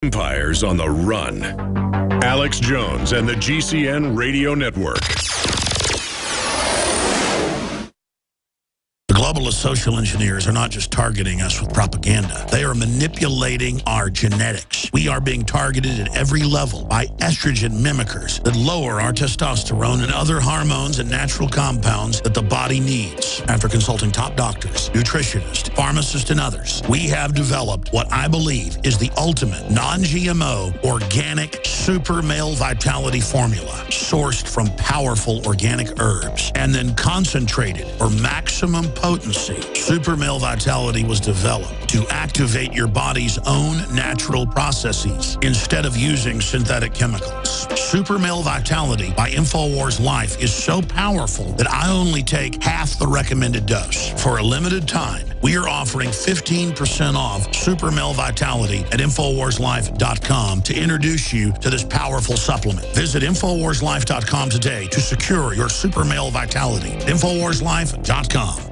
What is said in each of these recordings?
Empires on the run. Alex Jones and the GCN Radio Network. The globalist social engineers are not just targeting us with propaganda. They are manipulating our genetics. We are being targeted at every level by estrogen mimickers that lower our testosterone and other hormones and natural compounds that the body needs. After consulting top doctors, nutritionists, pharmacists, and others, we have developed what I believe is the ultimate non-GMO organic super male vitality formula sourced from powerful organic herbs and then concentrated for maximum potency. Super male vitality was developed to activate your body's own natural processes instead of using synthetic chemicals. Super male vitality by InfoWars Life is so powerful that I only take half the recommended dose. For a limited time, we are offering 15% off Super Male Vitality at InfoWarsLife.com to introduce you to this powerful supplement. Visit InfoWarsLife.com today to secure your Super Male Vitality. InfoWarsLife.com.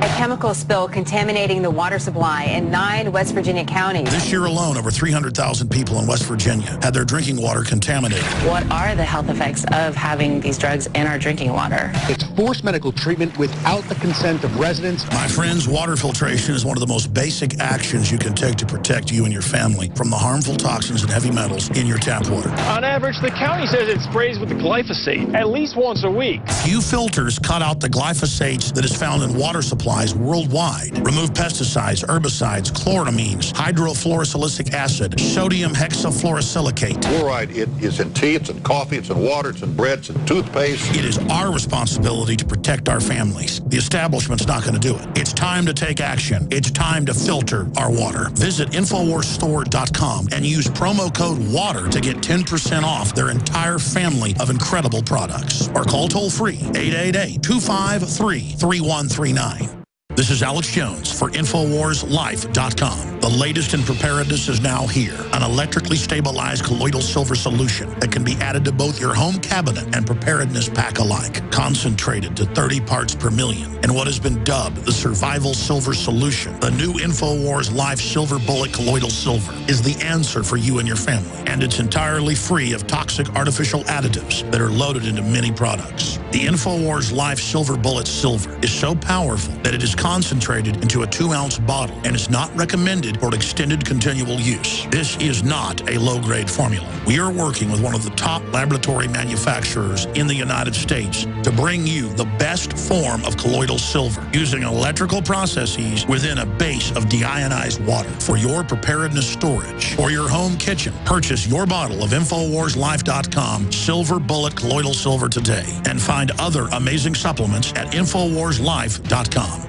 A chemical spill contaminating the water supply in 9 West Virginia counties. This year alone, over 300,000 people in West Virginia had their drinking water contaminated. What are the health effects of having these drugs in our drinking water? It's forced medical treatment without the consent of residents. My friends, water filtration is one of the most basic actions you can take to protect you and your family from the harmful toxins and heavy metals in your tap water. On average, the county says it sprays with the glyphosate at least once a week. Few filters cut out the glyphosates that is found in water supplies worldwide. Remove pesticides, herbicides, chloramines, hydrofluorosilicic acid, sodium hexafluorosilicate. Fluoride, it is in tea, it's in coffee, it's in water, it's in bread, it's in toothpaste. It is our responsibility to protect our families. The establishment's not going to do it. It's time to take action. It's time to filter our water. Visit InfoWarsStore.com and use promo code WATER to get 10% off their entire family of incredible products. Or call toll-free 888-253-3139. This is Alex Jones for InfoWarsLife.com. The latest in preparedness is now here. An electrically stabilized colloidal silver solution that can be added to both your home cabinet and preparedness pack alike. Concentrated to 30 parts per million in what has been dubbed the survival silver solution. The new InfoWars Life Silver Bullet Colloidal Silver is the answer for you and your family. And it's entirely free of toxic artificial additives that are loaded into many products. The InfoWars Life Silver Bullet Silver is so powerful that it is concentrated into a 2-ounce bottle and is not recommended for extended continual use. This is not a low-grade formula. We are working with one of the top laboratory manufacturers in the United States to bring you the best form of colloidal silver using electrical processes within a base of deionized water. For your preparedness storage or your home kitchen, purchase your bottle of InfoWarsLife.com Silver Bullet Colloidal Silver today and find other amazing supplements at InfoWarsLife.com.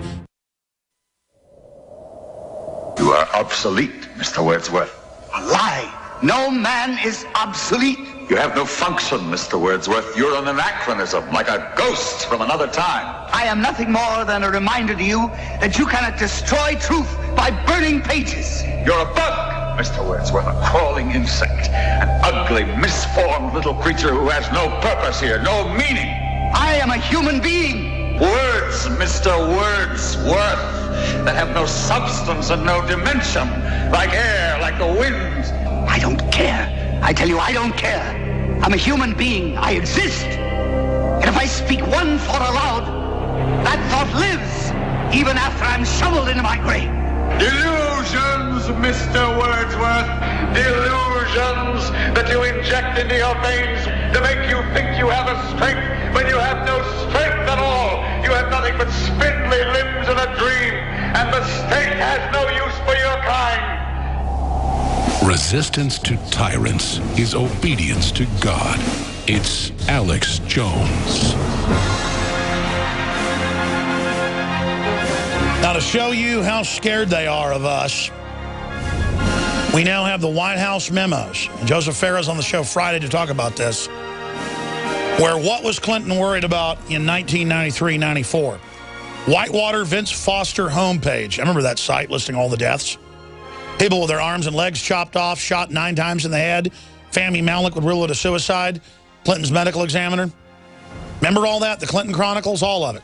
You are obsolete, Mr. Wordsworth. A lie. No man is obsolete. You have no function, Mr. Wordsworth. You're an anachronism, like a ghost from another time. I am nothing more than a reminder to you that you cannot destroy truth by burning pages. You're a bug, Mr. Wordsworth, a crawling insect, an ugly, misformed little creature who has no purpose here, no meaning. I am a human being. Words, Mr. Wordsworth, that have no substance and no dimension, like air, like the wind. I don't care. I tell you, I don't care. I'm a human being. I exist. And if I speak one thought aloud, that thought lives, even after I'm shoveled into my grave. Delusions, Mr. Wordsworth. Delusions that you inject into your veins to make you think you have a strength when you have no strength at all. You have nothing but spindly limbs and a dream, and the state has no use for your kind. Resistance to tyrants is obedience to God. It's Alex Jones. Now, to show you how scared they are of us, we now have the White House memos. And Joseph Farah's on the show Friday to talk about this. Where what was Clinton worried about in 1993-94? Whitewater Vince Foster homepage. I remember that site listing all the deaths. People with their arms and legs chopped off, shot 9 times in the head. Fahmy Malak would rule it a suicide. Clinton's medical examiner. Remember all that? The Clinton Chronicles, all of it.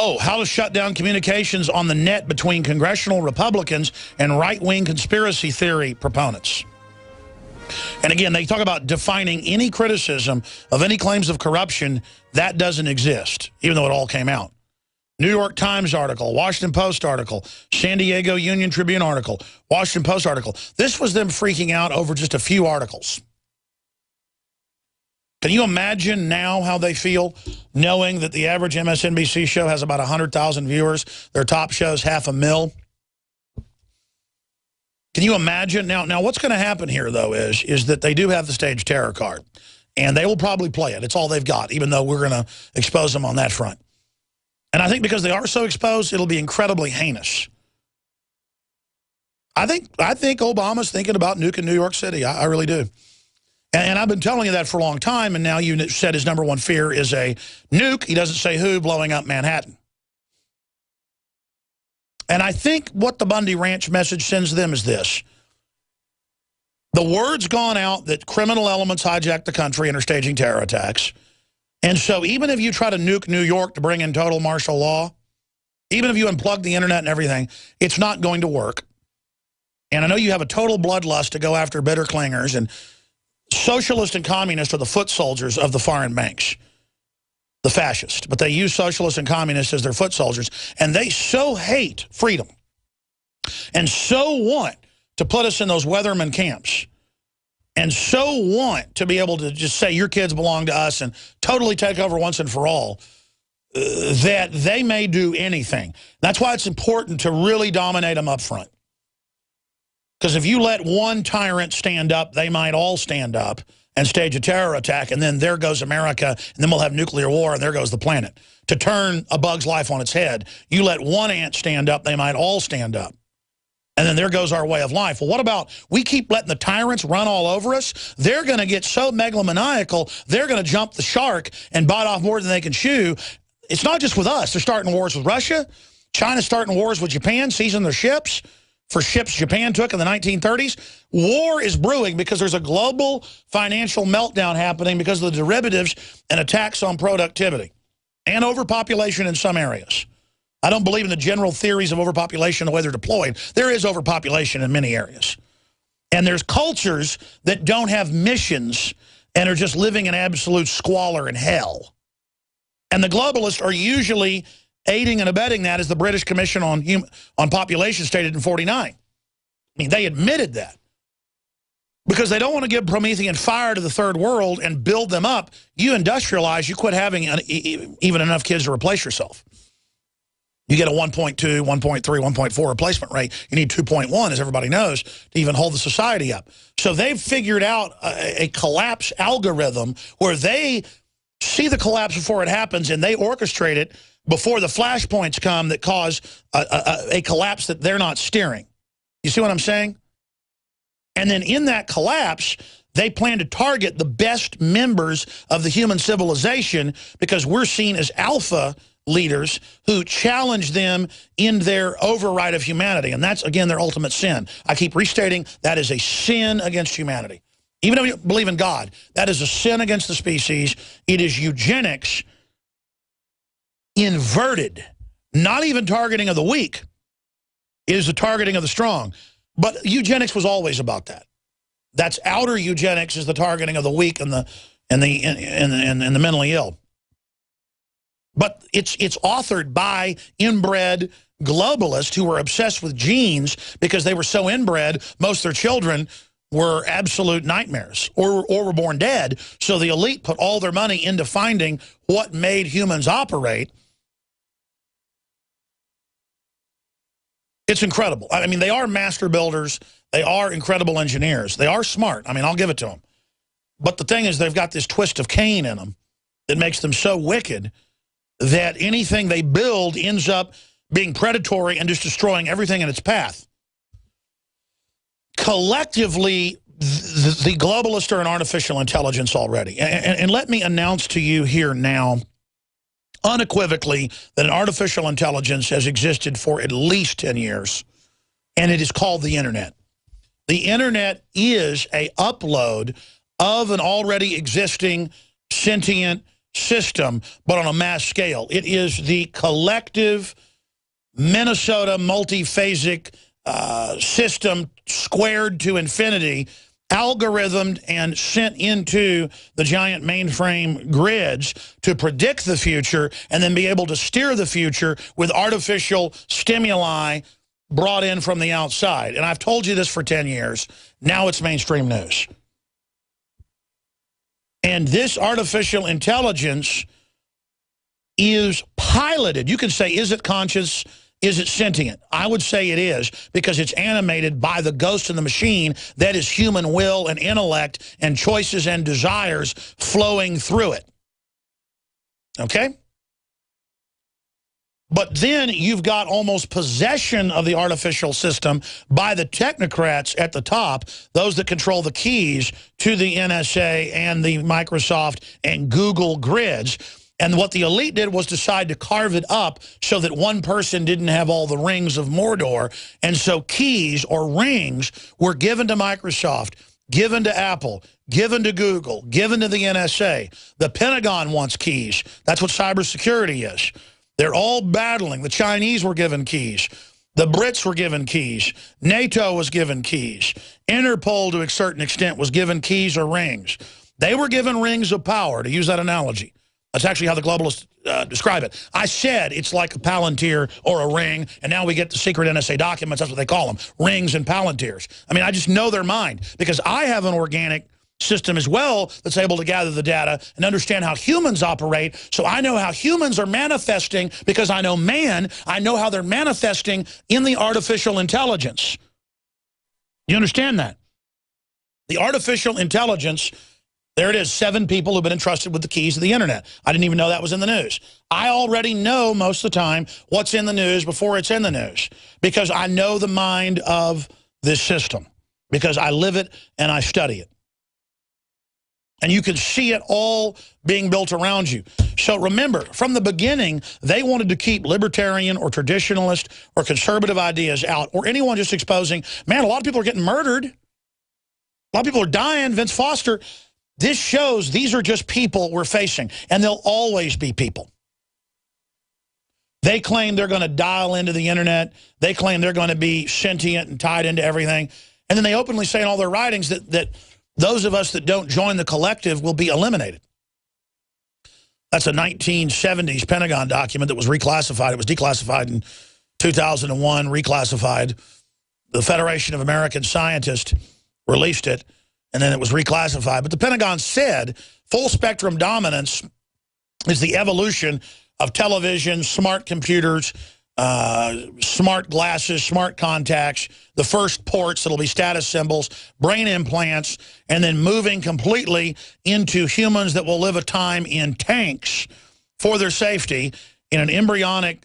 Oh, how to shut down communications on the net between congressional Republicans and right-wing conspiracy theory proponents. And again, they talk about defining any criticism of any claims of corruption. That doesn't exist, even though it all came out. New York Times article, Washington Post article, San Diego Union Tribune article, Washington Post article. This was them freaking out over just a few articles. Can you imagine now how they feel, knowing that the average MSNBC show has about 100,000 viewers, their top show's 500,000? Can you imagine? Now what's going to happen here, though, is that they do have the stage terror card, and they will probably play it. It's all they've got, even though we're going to expose them on that front. And I think because they are so exposed, it'll be incredibly heinous. I think Obama's thinking about nuking New York City. I really do. And I've been telling you that for a long time, and now you said his #1 fear is a nuke. He doesn't say who, blowing up Manhattan. And I think what the Bundy Ranch message sends them is this. The word's gone out that criminal elements hijacked the country and are staging terror attacks. And so even if you try to nuke New York to bring in total martial law, even if you unplug the internet and everything, it's not going to work. And I know you have a total bloodlust to go after bitter clingers, and socialists and communists are the foot soldiers of the foreign banks, the fascists. But they use socialists and communists as their foot soldiers, and they so hate freedom and so want to put us in those Weatherman camps and so want to be able to just say your kids belong to us and totally take over once and for all, that they may do anything. That's why it's important to really dominate them up front. Because if you let one tyrant stand up, they might all stand up and stage a terror attack, and then there goes America, and then we'll have nuclear war, and there goes the planet. To turn a bug's life on its head, you let one ant stand up, they might all stand up. And then there goes our way of life. Well, what about we keep letting the tyrants run all over us? They're going to get so megalomaniacal, they're going to jump the shark and bite off more than they can chew. It's not just with us. They're starting wars with Russia. China's starting wars with Japan, seizing their ships for ships Japan took in the 1930s. War is brewing because there's a global financial meltdown happening because of the derivatives and attacks on productivity and overpopulation in some areas. I don't believe in the general theories of overpopulation the way they're deployed. There is overpopulation in many areas. And there's cultures that don't have missions and are just living in absolute squalor and hell. And the globalists are usually aiding and abetting that, as the British Commission on Population stated in '49. I mean, they admitted that. Because they don't want to give Promethean fire to the third world and build them up. You industrialize, you quit having even enough kids to replace yourself. You get a 1.2, 1.3, 1.4 replacement rate. You need 2.1, as everybody knows, to even hold the society up. So they've figured out a collapse algorithm where they see the collapse before it happens and they orchestrate it before the flashpoints come that cause a collapse that they're not steering. You see what I'm saying? And then in that collapse, they plan to target the best members of the human civilization because we're seen as alpha leaders who challenge them in their override of humanity. And that's, again, their ultimate sin. I keep restating that is a sin against humanity. Even if you believe in God, that is a sin against the species. It is eugenics inverted, not even targeting of the weak. It is the targeting of the strong. But eugenics was always about that. That's outer eugenics, is the targeting of the weak and the mentally ill. But it's authored by inbred globalists who were obsessed with genes because they were so inbred, most of their children were absolute nightmares or were born dead. So the elite put all their money into finding what made humans operate. It's incredible. I mean, they are master builders. They are incredible engineers. They are smart. I mean, I'll give it to them. But the thing is, they've got this twist of Cain in them that makes them so wicked that anything they build ends up being predatory and just destroying everything in its path. Collectively, the globalists are an artificial intelligence already. And let me announce to you here now, unequivocally, that an artificial intelligence has existed for at least 10 years, and it is called the Internet. The Internet is an upload of an already existing, sentient, system, but on a mass scale. It is the collective Minnesota multiphasic system squared to infinity, algorithmed and sent into the giant mainframe grids to predict the future and then be able to steer the future with artificial stimuli brought in from the outside. And I've told you this for 10 years. Now it's mainstream news. And this artificial intelligence is piloted. You can say, is it conscious? Is it sentient? I would say it is, because it's animated by the ghost in the machine that is human will and intellect and choices and desires flowing through it. Okay? But then you've got almost possession of the artificial system by the technocrats at the top, those that control the keys to the NSA and the Microsoft and Google grids. And what the elite did was decide to carve it up so that one person didn't have all the rings of Mordor. And so keys or rings were given to Microsoft, given to Apple, given to Google, given to the NSA. The Pentagon wants keys. That's what cybersecurity is. They're all battling. The Chinese were given keys. The Brits were given keys. NATO was given keys. Interpol, to a certain extent, was given keys or rings. They were given rings of power, to use that analogy. That's actually how the globalists describe it. I said it's like a palantir or a ring, and now we get the secret NSA documents. That's what they call them, rings and palantirs. I mean, I just know their mind, because I have an organic system as well that's able to gather the data and understand how humans operate. So I know how humans are manifesting, because I know man. I know how they're manifesting in the artificial intelligence. You understand that? The artificial intelligence... There it is, 7 people who've been entrusted with the keys to the internet. I didn't even know that was in the news. I already know most of the time what's in the news before it's in the news, because I know the mind of this system, because I live it and I study it. And you can see it all being built around you. So remember, from the beginning, they wanted to keep libertarian or traditionalist or conservative ideas out, or anyone just exposing, man, a lot of people are getting murdered. A lot of people are dying. Vince Foster... This shows these are just people we're facing, and they'll always be people. They claim they're going to dial into the internet. They claim they're going to be sentient and tied into everything. And then they openly say in all their writings that those of us that don't join the collective will be eliminated. That's a 1970s Pentagon document that was reclassified. It was declassified in 2001, reclassified. The Federation of American Scientists released it. And then it was reclassified. But the Pentagon said full spectrum dominance is the evolution of television, smart computers, smart glasses, smart contacts, the first ports that'll be status symbols, brain implants, and then moving completely into humans that will live a time in tanks for their safety, in an embryonic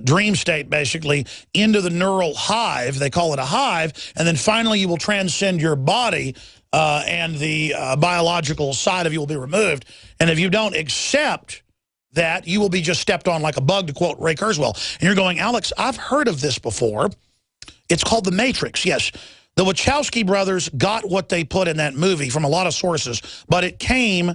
dream state, basically, into the neural hive. They call it a hive. And then finally you will transcend your body and the biological side of you will be removed. And if you don't accept that, you will be just stepped on like a bug, to quote Ray Kurzweil. And you're going, Alex, I've heard of this before. It's called The Matrix. Yes, the Wachowski brothers got what they put in that movie from a lot of sources. But it came,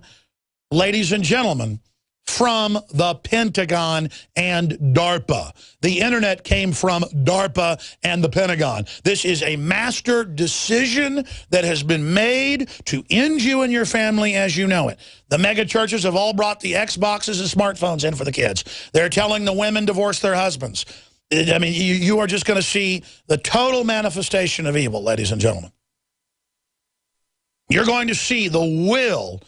ladies and gentlemen, from the Pentagon and DARPA. The internet came from DARPA and the Pentagon. This is a master decision that has been made to end you and your family as you know it. The mega churches have all brought the Xboxes and smartphones in for the kids. They're telling the women divorce their husbands. I mean, you are just going to see the total manifestation of evil, ladies and gentlemen. You're going to see the will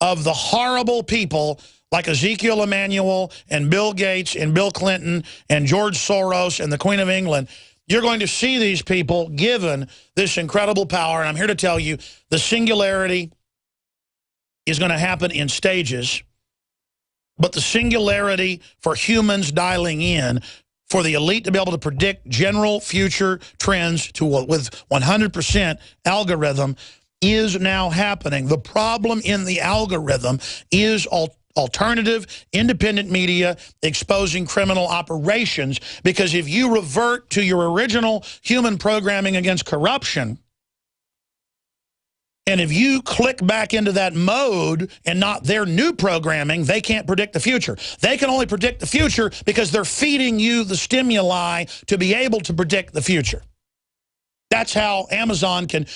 of the horrible people like Ezekiel Emanuel and Bill Gates and Bill Clinton and George Soros and the Queen of England. You're going to see these people given this incredible power. And I'm here to tell you the singularity is going to happen in stages. But the singularity for humans dialing in, for the elite to be able to predict general future trends with 100% algorithm, is now happening. The problem in the algorithm is alternative, independent media exposing criminal operations, because if you revert to your original human programming against corruption, And if you click back into that mode and not their new programming, they can't predict the future. They can only predict the future because they're feeding you the stimuli to be able to predict the future. That's how Amazon can